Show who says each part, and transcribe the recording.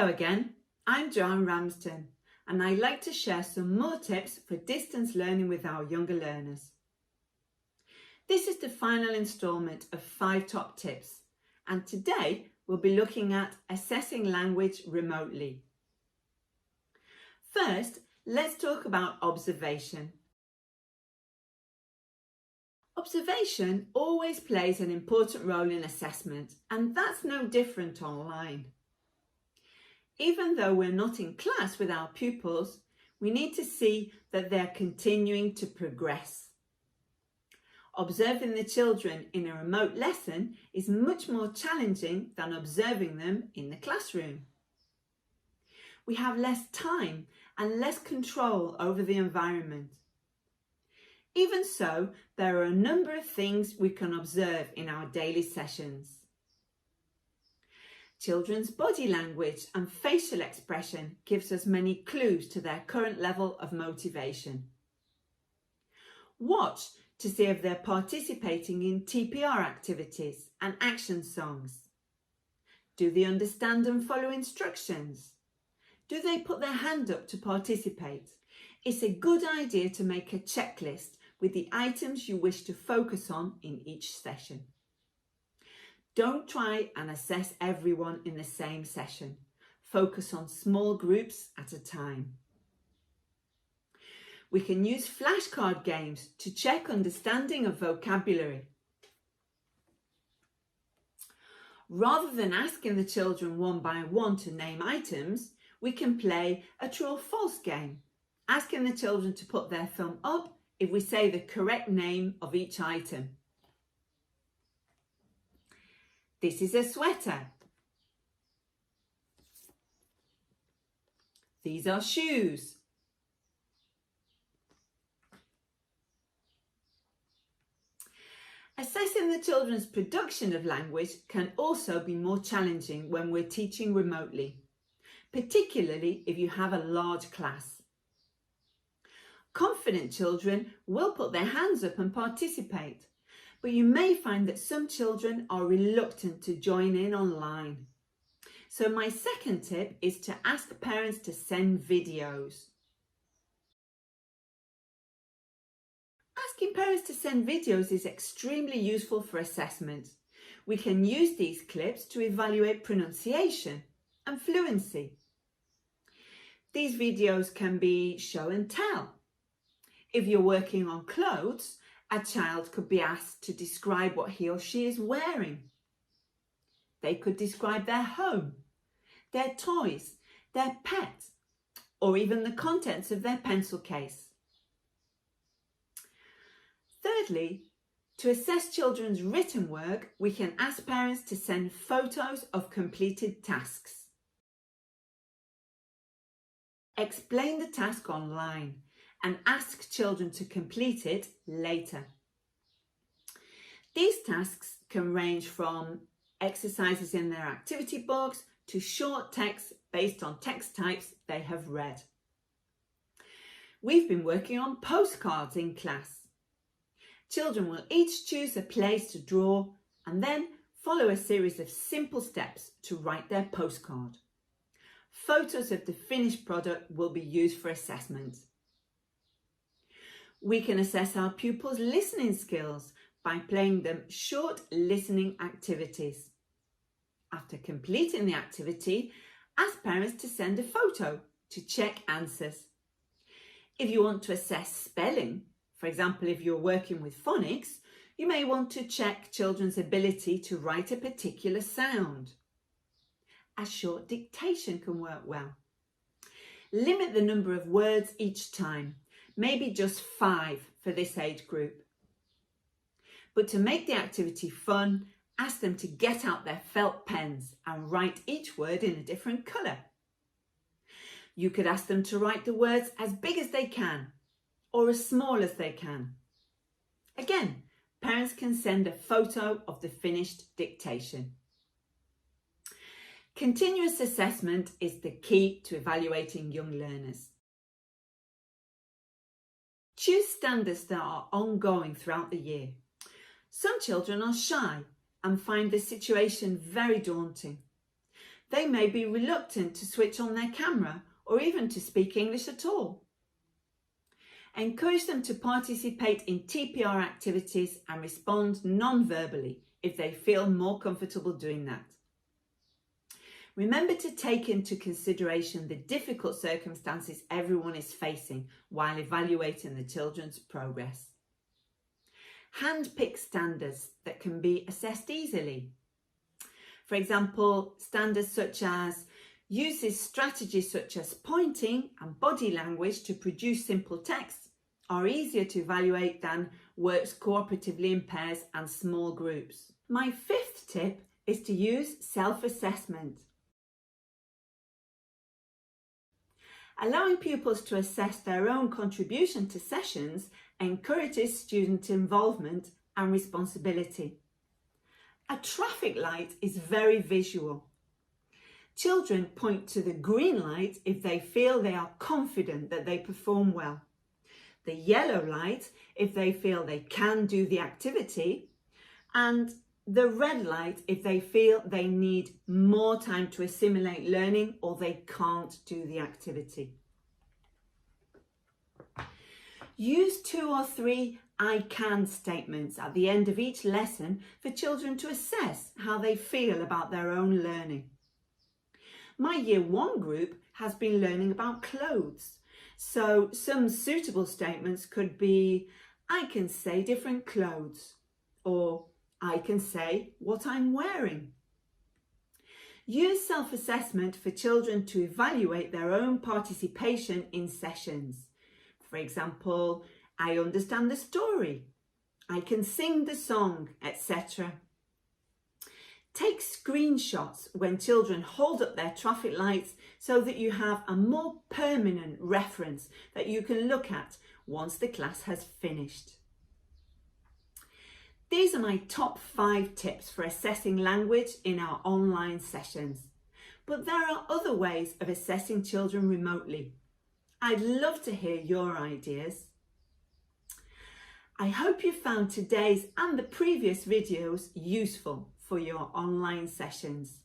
Speaker 1: Hello again, I'm Joanne Ramsden and I'd like to share some more tips for distance learning with our younger learners. This is the final instalment of 5 top tips, and today we'll be looking at assessing language remotely. First, let's talk about observation. Observation always plays an important role in assessment, and that's no different online. Even though we're not in class with our pupils, we need to see that they're continuing to progress. Observing the children in a remote lesson is much more challenging than observing them in the classroom. We have less time and less control over the environment. Even so, there are a number of things we can observe in our daily sessions. Children's body language and facial expression gives us many clues to their current level of motivation. Watch to see if they're participating in TPR activities and action songs. Do they understand and follow instructions? Do they put their hand up to participate? It's a good idea to make a checklist with the items you wish to focus on in each session. Don't try and assess everyone in the same session. Focus on small groups at a time. We can use flashcard games to check understanding of vocabulary. Rather than asking the children one by one to name items, we can play a true or false game, asking the children to put their thumb up if we say the correct name of each item. This is a sweater. These are shoes. Assessing the children's production of language can also be more challenging when we're teaching remotely, particularly if you have a large class. Confident children will put their hands up and participate, but you may find that some children are reluctant to join in online. So my second tip is to ask parents to send videos. Asking parents to send videos is extremely useful for assessment. We can use these clips to evaluate pronunciation and fluency. These videos can be show and tell. If you're working on clothes, a child could be asked to describe what he or she is wearing. They could describe their home, their toys, their pet, or even the contents of their pencil case. Thirdly, to assess children's written work, we can ask parents to send photos of completed tasks. Explain the task online and ask children to complete it later. These tasks can range from exercises in their activity books to short texts based on text types they have read. We've been working on postcards in class. Children will each choose a place to draw and then follow a series of simple steps to write their postcard. Photos of the finished product will be used for assessment. We can assess our pupils' listening skills by playing them short listening activities. After completing the activity, ask parents to send a photo to check answers. If you want to assess spelling, for example, if you're working with phonics, you may want to check children's ability to write a particular sound. A short dictation can work well. Limit the number of words each time. Maybe just 5 for this age group. But to make the activity fun, ask them to get out their felt pens and write each word in a different colour. You could ask them to write the words as big as they can or as small as they can. Again, parents can send a photo of the finished dictation. Continuous assessment is the key to evaluating young learners. Choose standards that are ongoing throughout the year. Some children are shy and find the situation very daunting. They may be reluctant to switch on their camera or even to speak English at all. Encourage them to participate in TPR activities and respond non-verbally if they feel more comfortable doing that. Remember to take into consideration the difficult circumstances everyone is facing while evaluating the children's progress. Handpick standards that can be assessed easily. For example, standards such as uses strategies such as pointing and body language to produce simple text are easier to evaluate than works cooperatively in pairs and small groups. My fifth tip is to use self-assessment. Allowing pupils to assess their own contribution to sessions encourages student involvement and responsibility. A traffic light is very visual. Children point to the green light if they feel they are confident that they perform well, the yellow light if they feel they can do the activity, and the red light if they feel they need more time to assimilate learning or they can't do the activity. Use 2 or 3 I can statements at the end of each lesson for children to assess how they feel about their own learning. My Year 1 group has been learning about clothes, so some suitable statements could be, I can say different clothes, or I can say what I'm wearing. Use self-assessment for children to evaluate their own participation in sessions. For example, I understand the story, I can sing the song, etc. Take screenshots when children hold up their traffic lights so that you have a more permanent reference that you can look at once the class has finished. These are my top 5 tips for assessing language in our online sessions. But there are other ways of assessing children remotely. I'd love to hear your ideas. I hope you found today's and the previous videos useful for your online sessions.